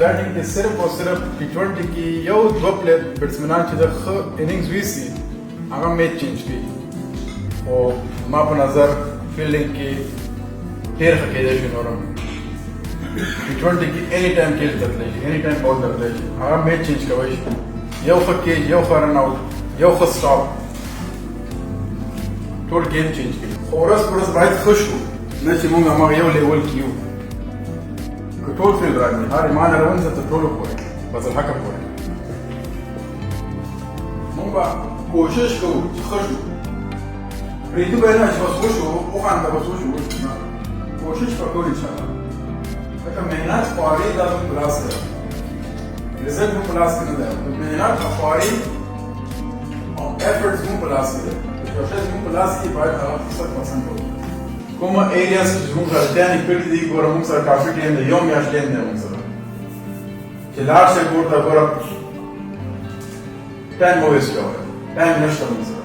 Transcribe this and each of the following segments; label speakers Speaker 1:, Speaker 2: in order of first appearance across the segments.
Speaker 1: بیټینګ کې صرف او صرف T20 کې یو دوه بیټسمنان چې د ښه اننګز ویسي هغه میچ چینج کوي او ما په نظر فیلډینګ کې ډېر ښه کېدای شي نور هم T20 کې اني ټایم کېچ درتلی شي اني ټایم بال درتلی شي هغه میچ چینج کولی شي یو ښه کېچ یو ښه رن آوټ یو ښه سټاپ ټول ګیم چینج کوي خو ورځ په ورځ باید ښه شو نه چې موږ هماغه یو لیول کې یو که ټول فیل راغلي هر ایمان روان زه تر ټولو پورې بس الحقه پورې موږ به کوشش کوو چې ښه شو پرېږدو به نه چې بس وشو وخانده بس وشو کوشش به کوو انشاءالله ځکه محنت خواري دا زموږ په لاس کې ده رزلټ زموږ په لاس کې نه دی محنت خواري او ایفرټ زموږ په لاس کې ده یو شی زموږ په لاس کې باید هغه 100% کوو کومه ایریاز چې زموږ غلطیانې کړي دي ګوره موږ سره کافي ټایم دی یو میاشت ټایم دی موږ سره چې لاړ شئ کور ته ګوره ټایم مه ویسټ کوئ ټایم نشته موږ سره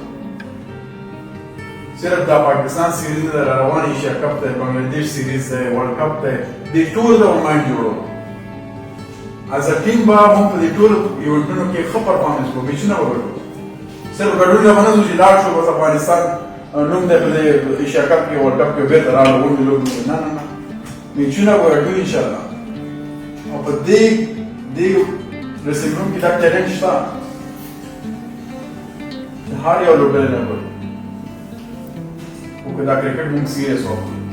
Speaker 1: صرف دا پاکستان سیریز نه ده را روان ایشیا کپ دی بنګلادیش سیریز دی ورلډ کپ دی دې ټول ته به مایند جوړو از ا ټیم به موږ په دې ټولو ایونټونو کې ښه پرفارمنس کوو میچونه به وګټو صرف ګډونونه به نه ځو چې لاړ شو بس افغانستان نوم دی په دې ایشیا کپ کې ورلډ کپ کې بېرته راغلو غونډې لوبې نه نه نه میچونه به وګټو انشاءالله او په دې ډریسینګ روم کې دا چیلنج شته چې هر یو لوبډلې نه ګوري خو که دا کرکټ موږ سیریس واخلو